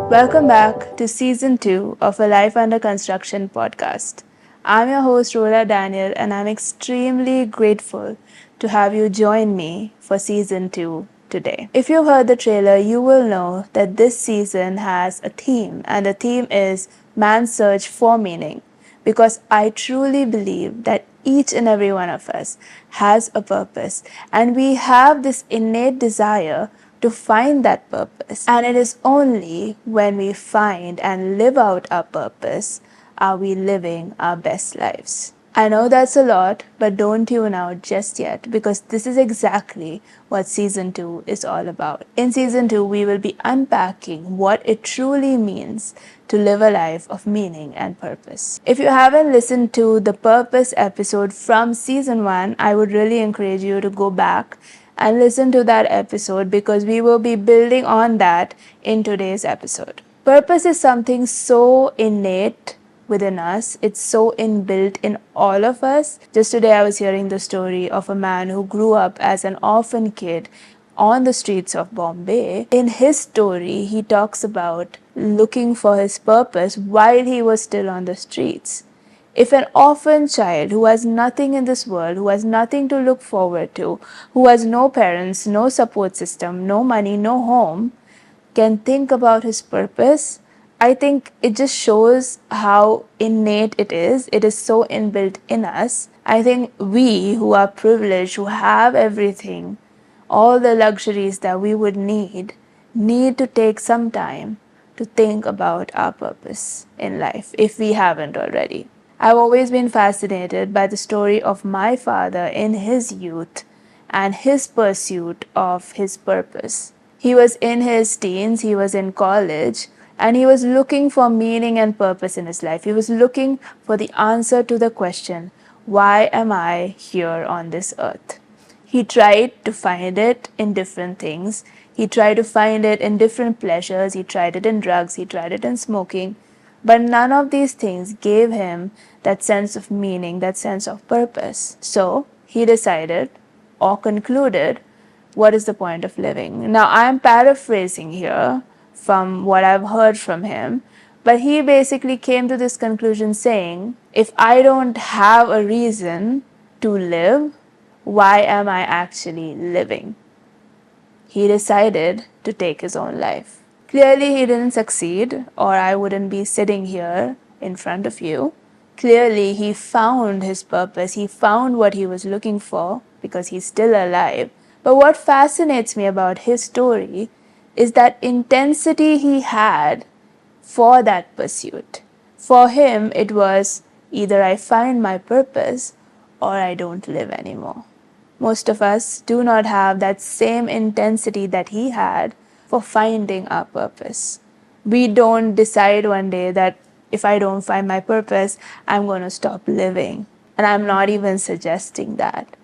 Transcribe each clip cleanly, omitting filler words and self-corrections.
Welcome back to Season 2 of a Life Under Construction podcast. I'm your host, Rhoda Daniel, and I'm extremely grateful to have you join me for Season 2 today. If you've heard the trailer, you will know that this season has a theme, and the theme is Man's Search for Meaning, because I truly believe that each and every one of us has a purpose, and we have this innate desire to find that purpose. And it is only when we find and live out our purpose are we living our best lives. I know that's a lot, but don't tune out just yet, because this is exactly what Season 2 is all about. In Season 2, we will be unpacking what it truly means to live a life of meaning and purpose. If you haven't listened to the Purpose episode from Season 1, I would really encourage you to go back and listen to that episode, because we will be building on that in today's episode. Purpose is something so innate within us. It's so inbuilt in all of us. Just today I was hearing the story of a man who grew up as an orphan kid on the streets of Bombay. In his story, he talks about looking for his purpose while he was still on the streets. If an orphan child who has nothing in this world, who has nothing to look forward to, who has no parents, no support system, no money, no home, can think about his purpose, I think it just shows how innate it is. It is so inbuilt in us. I think we who are privileged, who have everything, all the luxuries that we would need to take some time to think about our purpose in life, if we haven't already. I've always been fascinated by the story of my father in his youth and his pursuit of his purpose. He was in his teens, he was in college, and he was looking for meaning and purpose in his life. He was looking for the answer to the question, why am I here on this earth? He tried to find it in different things. He tried to find it in different pleasures. He tried it in drugs. He tried it in smoking. But none of these things gave him that sense of meaning, that sense of purpose. So he decided or concluded, what is the point of living? Now, I'm paraphrasing here from what I've heard from him, but he basically came to this conclusion saying, if I don't have a reason to live, why am I actually living? He decided to take his own life. Clearly, he didn't succeed, or I wouldn't be sitting here in front of you. Clearly, he found his purpose. He found what he was looking for, because he's still alive. But what fascinates me about his story is that intensity he had for that pursuit. For him, it was either I find my purpose or I don't live anymore. Most of us do not have that same intensity that he had for finding our purpose. We don't decide one day that if I don't find my purpose, I'm going to stop living. And I'm not even suggesting that.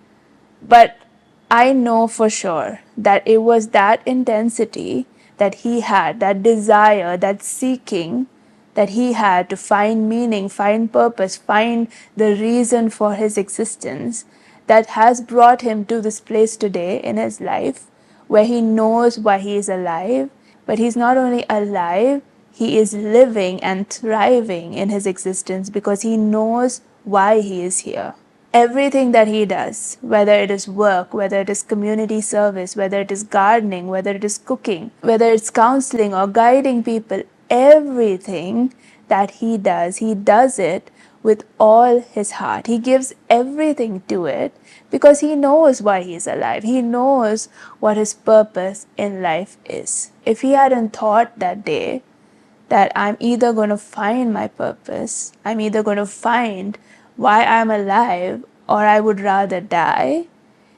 But I know for sure that it was that intensity that he had, that desire, that seeking that he had to find meaning, find purpose, find the reason for his existence, that has brought him to this place today in his life where he knows why he is alive. But he's not only alive, he is living and thriving in his existence because he knows why he is here. Everything that he does, whether it is work, whether it is community service, whether it is gardening, whether it is cooking, whether it's counseling or guiding people, everything that he does it with all his heart. He gives everything to it because he knows why he's alive. He knows what his purpose in life is. If he hadn't thought that day that I'm either going to find my purpose, I'm either going to find why I'm alive, or I would rather die,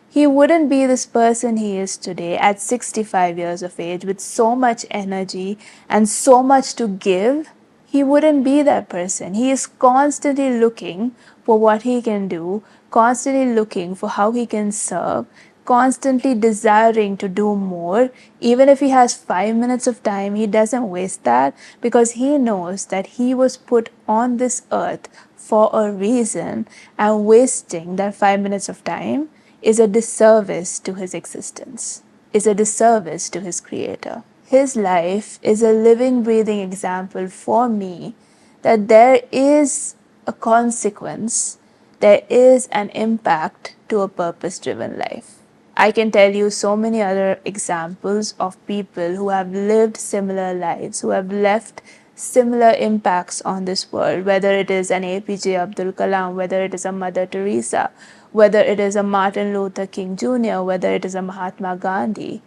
he wouldn't be this person he is today at 65 years of age with so much energy and so much to give. He wouldn't be that person. He is constantly looking for what he can do, constantly looking for how he can serve, constantly desiring to do more. Even if he has 5 minutes of time, he doesn't waste that because he knows that he was put on this earth for a reason, and wasting that 5 minutes of time is a disservice to his existence, is a disservice to his creator. his life is a living, breathing example for me that there is a consequence, there is an impact to a purpose driven life. I can tell you so many other examples of people who have lived similar lives, who have left similar impacts on this world, whether it is an APJ Abdul Kalam, whether it is a Mother Teresa, whether it is a Martin Luther King Jr., whether it is a Mahatma Gandhi.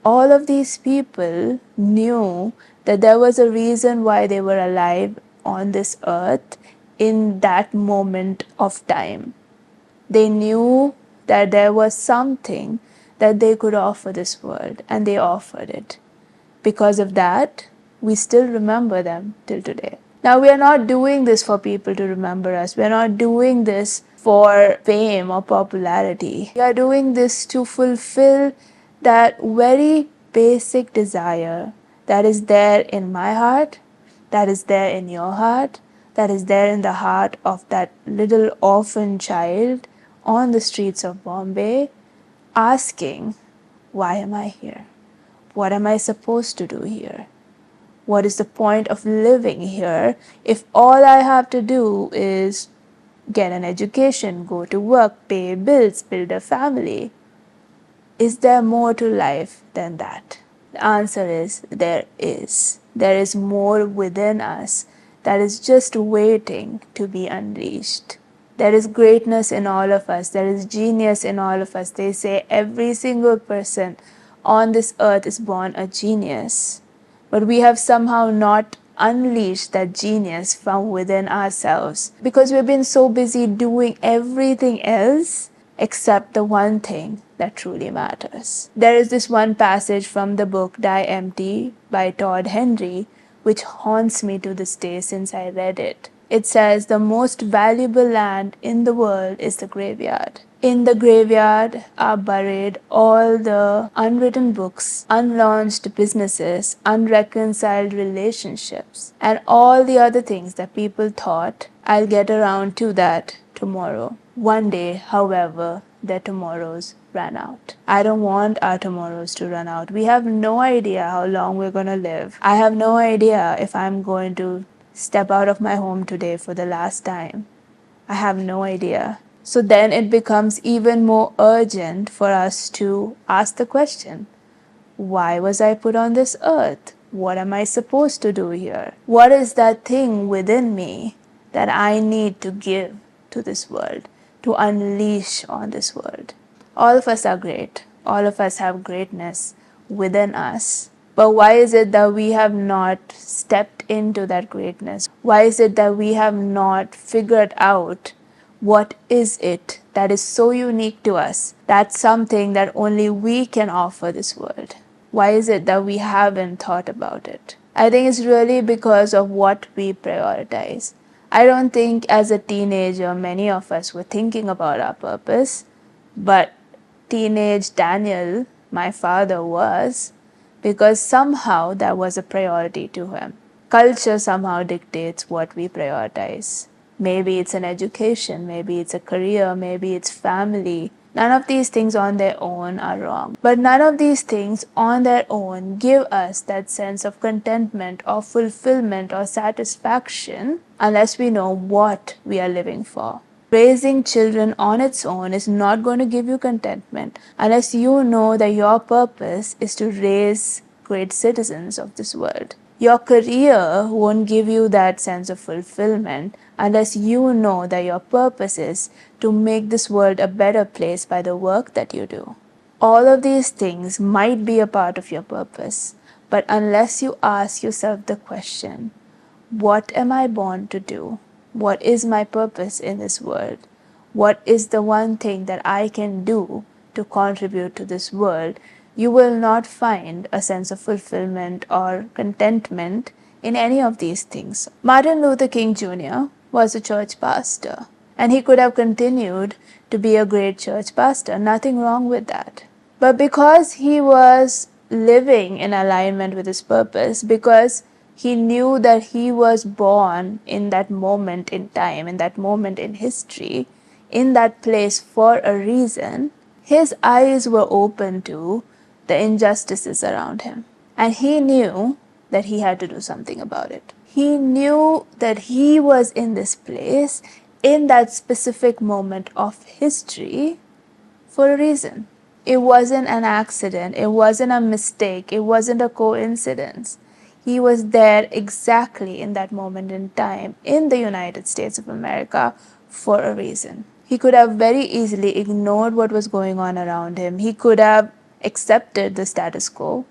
All of these people knew that there was a reason why they were alive on this earth in that moment of time. They knew that there was something that they could offer this world, and they offered it. Because of that, we still remember them till today. Now, we are not doing this for people to remember us. We are not doing this for fame or popularity. We are doing this to fulfill that very basic desire that is there in my heart, that is there in your heart, that is there in the heart of that little orphan child on the streets of Bombay, asking, why am I here? What am I supposed to do here? What is the point of living here if all I have to do is get an education, go to work, pay bills, build a family? Is there more to life than that? The answer is there is. There is more within us that is just waiting to be unleashed. There is greatness in all of us. There is genius in all of us. They say every single person on this earth is born a genius. But we have somehow not unleashed that genius from within ourselves because we've been so busy doing everything else except the one thing that truly matters. There is this one passage from the book Die Empty by Todd Henry which haunts me to this day since I read it. It says the most valuable land in the world is the graveyard. In the graveyard are buried all the unwritten books, unlaunched businesses, unreconciled relationships, and all the other things that people thought, I'll get around to that tomorrow. One day, however, their tomorrows ran out. I don't want our tomorrows to run out. We have no idea how long we're going to live. I have no idea if I'm going to step out of my home today for the last time. I have no idea. So then it becomes even more urgent for us to ask the question, why was I put on this earth? What am I supposed to do here? What is that thing within me that I need to give to this world, to unleash on this world? All of us are great. All of us have greatness within us. But why is it that we have not stepped into that greatness? Why is it that we have not figured out what is it that is so unique to us? That's something that only we can offer this world. Why is it that we haven't thought about it? I think it's really because of what we prioritize. I don't think as a teenager many of us were thinking about our purpose, but teenage Daniel, my father, was, because somehow that was a priority to him. Culture somehow dictates what we prioritize. Maybe it's an education, maybe it's a career, maybe it's family. None of these things on their own are wrong. But none of these things on their own give us that sense of contentment or fulfillment or satisfaction unless we know what we are living for. Raising children on its own is not going to give you contentment unless you know that your purpose is to raise great citizens of this world. Your career won't give you that sense of fulfillment unless you know that your purpose is to make this world a better place by the work that you do. All of these things might be a part of your purpose, but unless you ask yourself the question, what am I born to do? What is my purpose in this world? What is the one thing that I can do to contribute to this world? You will not find a sense of fulfillment or contentment in any of these things. Martin Luther King Jr. was a church pastor, and he could have continued to be a great church pastor. Nothing wrong with that. But because he was living in alignment with his purpose, because he knew that he was born in that moment in time, in that moment in history, in that place for a reason, his eyes were open to the injustices around him. And he knew that he had to do something about it. He knew that he was in this place, in that specific moment of history, for a reason. It wasn't an accident, it wasn't a mistake, it wasn't a coincidence. He was there exactly in that moment in time in the United States of America for a reason. He could have very easily ignored what was going on around him. He could have accepted the status quo.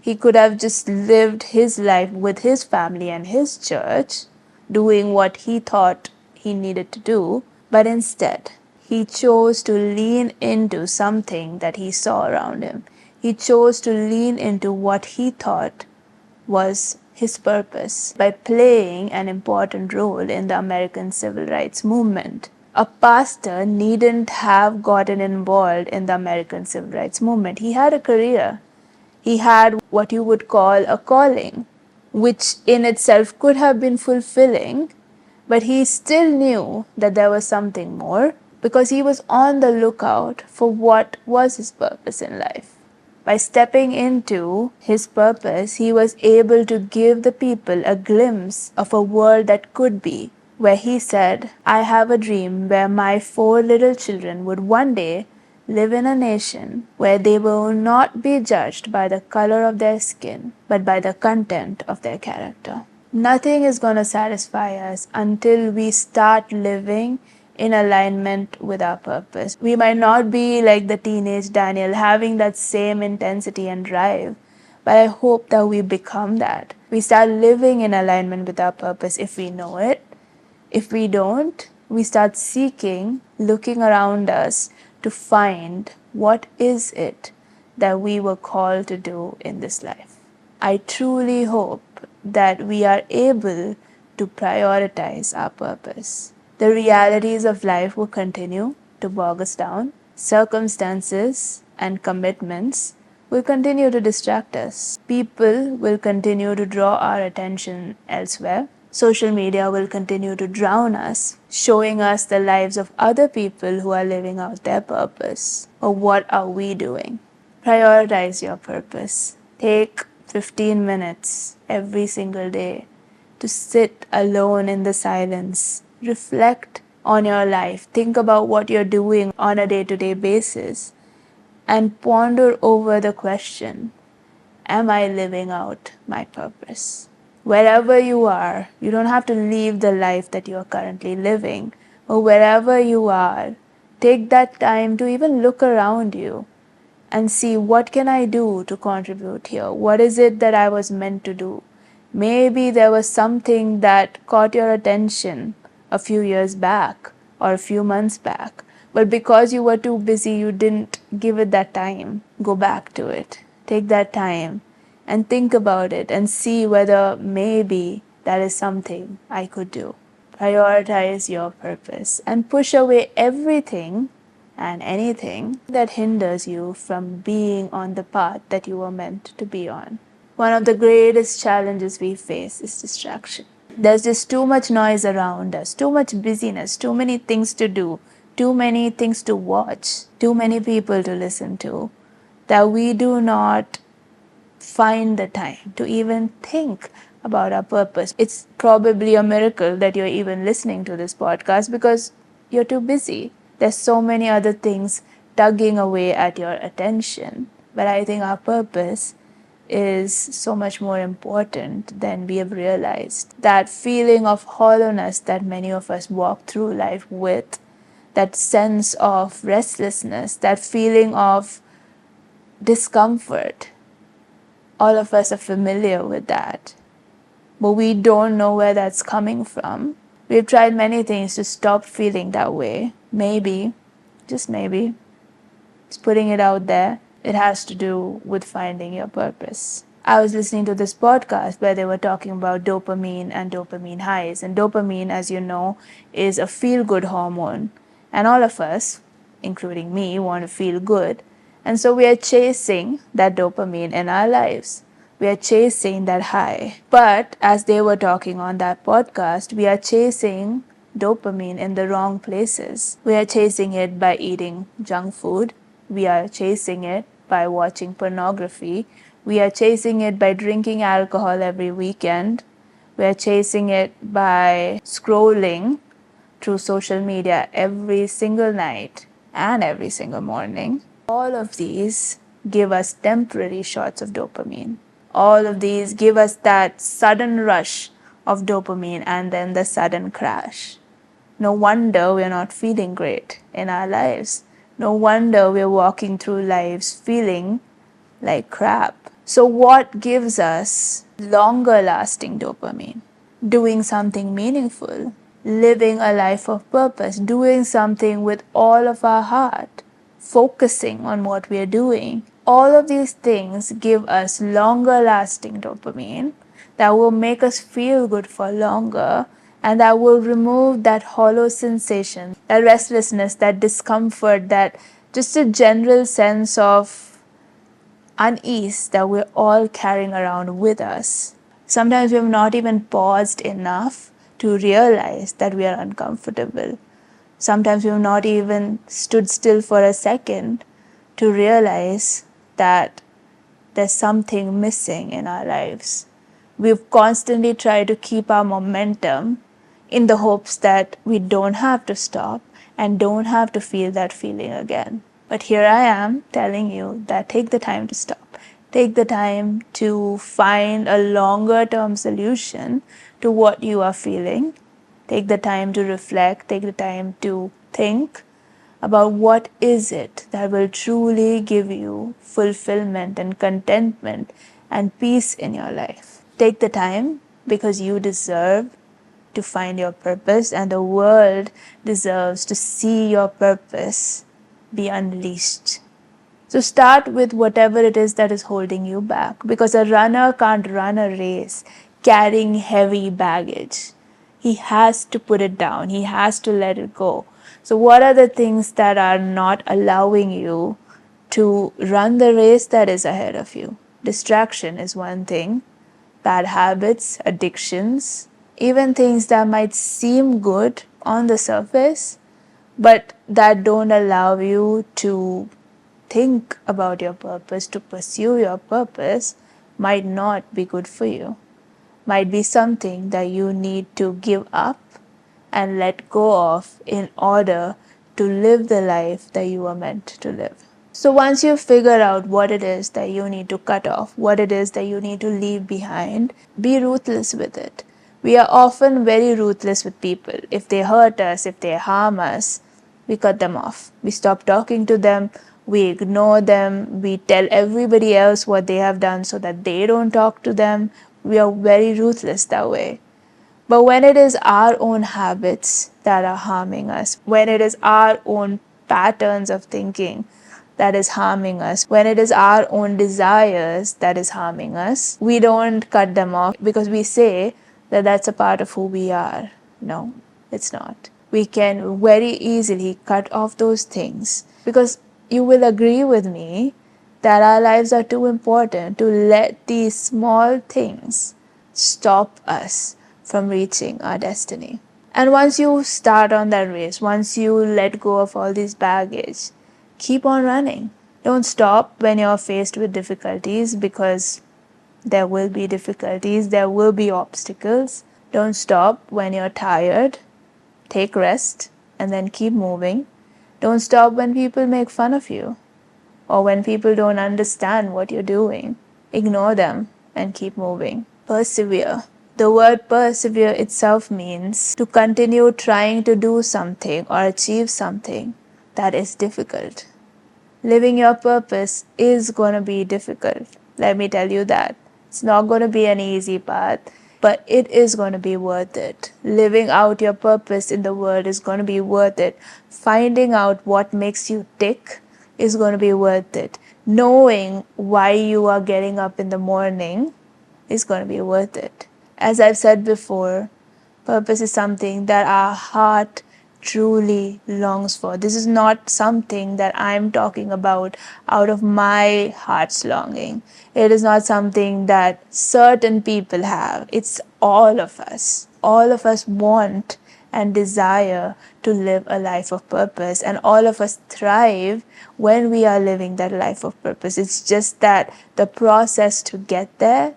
He could have just lived his life with his family and his church, doing what he thought he needed to do, but instead, he chose to lean into something that he saw around him. He chose to lean into what he thought was his purpose by playing an important role in the American civil rights movement. A pastor needn't have gotten involved in the American civil rights movement. He had a career. He had what you would call a calling, which in itself could have been fulfilling, but he still knew that there was something more because he was on the lookout for what was his purpose in life. By stepping into his purpose, he was able to give the people a glimpse of a world that could be, where he said, I have a dream where my 4 little children would one day live in a nation where they will not be judged by the color of their skin, but by the content of their character. Nothing is going to satisfy us until we start living in alignment with our purpose. We might not be like the teenage Daniel having that same intensity and drive, but I hope that we become that. We start living in alignment with our purpose if we know it. If we don't, we start seeking, looking around us to find what is it that we were called to do in this life. I truly hope that we are able to prioritize our purpose. The realities of life will continue to bog us down. Circumstances and commitments will continue to distract us. People will continue to draw our attention elsewhere. Social media will continue to drown us, showing us the lives of other people who are living out their purpose. Or what are we doing? Prioritize your purpose. Take 15 minutes every single day to sit alone in the silence. Reflect on your life. Think about what you're doing on a day-to-day basis and ponder over the question, am I living out my purpose? Wherever you are, you don't have to leave the life that you are currently living, but wherever you are, take that time to even look around you and see what can I do to contribute here? What is it that I was meant to do? Maybe there was something that caught your attention a few years back or a few months back, but because you were too busy, you didn't give it that time. Go back to it. Take that time and think about it and see whether maybe that is something I could do. Prioritize your purpose and push away everything and anything that hinders you from being on the path that you were meant to be on. One of the greatest challenges we face is distraction. There's just too much noise around us, too much busyness, too many things to do, too many things to watch, too many people to listen to, that we do not find the time to even think about our purpose. It's probably a miracle that you're even listening to this podcast because you're too busy. There's so many other things tugging away at your attention. But I think our purpose is so much more important than we have realized. That feeling of hollowness that many of us walk through life with, that sense of restlessness, that feeling of discomfort, all of us are familiar with that. But we don't know where that's coming from. We've tried many things to stop feeling that way. Maybe, just maybe, just putting it out there, it has to do with finding your purpose. I was listening to this podcast where they were talking about dopamine and dopamine highs. And dopamine, as you know, is a feel-good hormone. And all of us, including me, want to feel good. And so we are chasing that dopamine in our lives. We are chasing that high. But as they were talking on that podcast, we are chasing dopamine in the wrong places. We are chasing it by eating junk food. We are chasing it by watching pornography. We are chasing it by drinking alcohol every weekend. We are chasing it by scrolling through social media every single night and every single morning. All of these give us temporary shots of dopamine. All of these give us that sudden rush of dopamine and then the sudden crash. No wonder we're not feeling great in our lives. No wonder we're walking through lives feeling like crap. So, what gives us longer lasting dopamine? Doing something meaningful, living a life of purpose, doing something with all of our heart, focusing on what we are doing. All of these things give us longer lasting dopamine that will make us feel good for longer and that will remove that hollow sensation, that restlessness, that discomfort, that just a general sense of unease that we're all carrying around with us. Sometimes we have not even paused enough to realize that we are uncomfortable. Sometimes we have not even stood still for a second to realize that there's something missing in our lives. We've constantly tried to keep our momentum in the hopes that we don't have to stop and don't have to feel that feeling again. But here I am telling you that take the time to stop. Take the time to find a longer term solution to what you are feeling. Take the time to reflect. Take the time to think about what is it that will truly give you fulfillment and contentment and peace in your life. Take the time because you deserve to find your purpose and the world deserves to see your purpose be unleashed. So start with whatever it is that is holding you back, because a runner can't run a race carrying heavy baggage. He has to put it down. He has to let it go. So what are the things that are not allowing you to run the race that is ahead of you? Distraction is one thing. Bad habits, addictions, even things that might seem good on the surface, but that don't allow you to think about your purpose, to pursue your purpose, might not be good for you. Might be something that you need to give up and let go of in order to live the life that you are meant to live. So once you figure out what it is that you need to cut off, what it is that you need to leave behind, be ruthless with it. We are often very ruthless with people. If they hurt us, if they harm us, we cut them off. We stop talking to them, we ignore them, we tell everybody else what they have done so that they don't talk to them. We are very ruthless that way. But when it is our own habits that are harming us, when it is our own patterns of thinking that is harming us, when it is our own desires that is harming us, we don't cut them off because we say that that's a part of who we are. No, it's not. We can very easily cut off those things because you will agree with me that our lives are too important to let these small things stop us from reaching our destiny. And once you start on that race, once you let go of all this baggage, keep on running. Don't stop when you're faced with difficulties, because there will be difficulties, there will be obstacles. Don't stop when you're tired. Take rest and then keep moving. Don't stop when people make fun of you or when people don't understand what you're doing. Ignore them and keep moving. Persevere. The word persevere itself means to continue trying to do something or achieve something that is difficult. Living your purpose is going to be difficult. Let me tell you that. It's not going to be an easy path, but it is going to be worth it. Living out your purpose in the world is going to be worth it. Finding out what makes you tick is going to be worth it. Knowing why you are getting up in the morning is going to be worth it. As I've said before, purpose is something that our heart truly longs for. This is not something that I'm talking about out of my heart's longing. It is not something that certain people have. It's all of us. All of us want and desire to live a life of purpose. And all of us thrive when we are living that life of purpose. It's just that the process to get there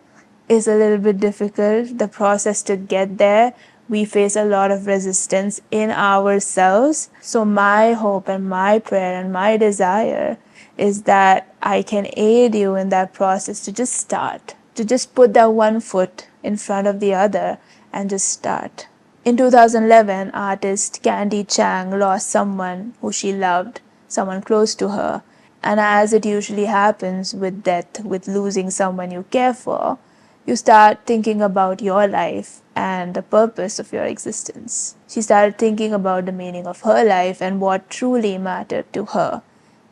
is a little bit difficult. The process to get there, we face a lot of resistance in ourselves. So, my hope and my prayer and my desire is that I can aid you in that process to just start, to just put that one foot in front of the other and just start. In 2011, artist Candy Chang lost someone who she loved, someone close to her. And as it usually happens with death, with losing someone you care for, you start thinking about your life and the purpose of your existence. She started thinking about the meaning of her life and what truly mattered to her.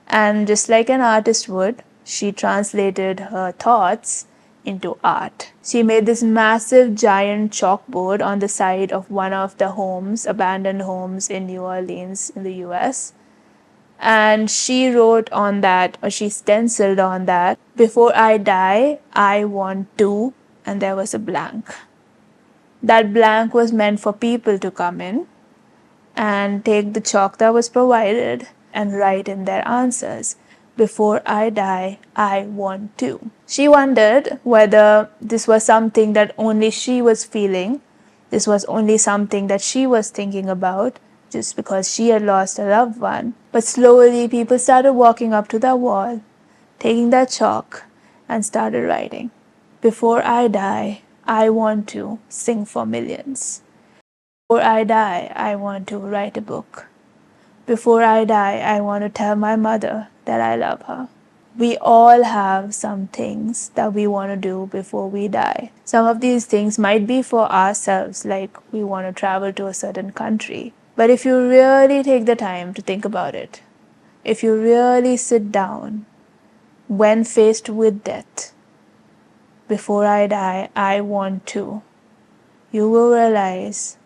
And just like an artist would, she translated her thoughts into art. She made this massive giant chalkboard on the side of one of the homes, abandoned homes in New Orleans in the US. And she wrote on that, or she stenciled on that, "Before I die, I want to," and there was a blank. That blank was meant for people to come in and take the chalk that was provided and write in their answers. "Before I die, I want to." She wondered whether this was something that only she was feeling, this was only something that she was thinking about, just because she had lost a loved one. But slowly people started walking up to that wall, taking that chalk, and started writing. "Before I die, I want to sing for millions. Before I die, I want to write a book. Before I die, I want to tell my mother that I love her." We all have some things that we want to do before we die. Some of these things might be for ourselves, like we want to travel to a certain country. But if you really take the time to think about it, if you really sit down when faced with death, "Before I die, I want to," you will realize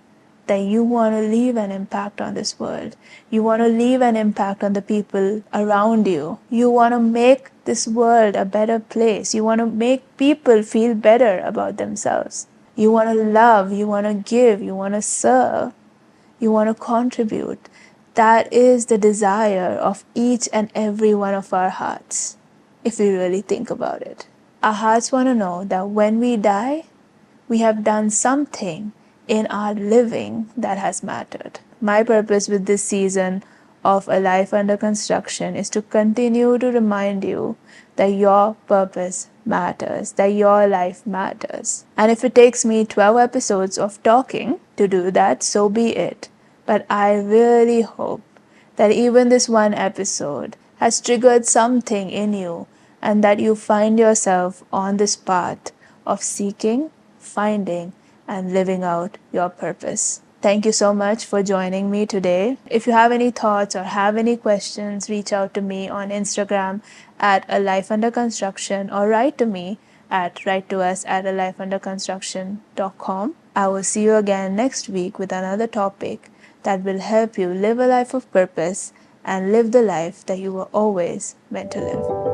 that you want to leave an impact on this world. You want to leave an impact on the people around you. You want to make this world a better place. You want to make people feel better about themselves. You want to love, you want to give, you want to serve, you want to contribute. That is the desire of each and every one of our hearts, if we really think about it. Our hearts want to know that when we die, we have done something in our living that has mattered. My purpose with this season of A Life Under Construction is to continue to remind you that your purpose matters, that your life matters. And if it takes me 12 episodes of talking to do that, so be it. But I really hope that even this one episode has triggered something in you and that you find yourself on this path of seeking, finding, and living out your purpose. Thank you so much for joining me today. If you have any thoughts or have any questions, reach out to me on Instagram at A Life Under Construction or write to me write to us at alifeunderconstruction.com. I will see you again next week with another topic that will help you live a life of purpose and live the life that you were always meant to live.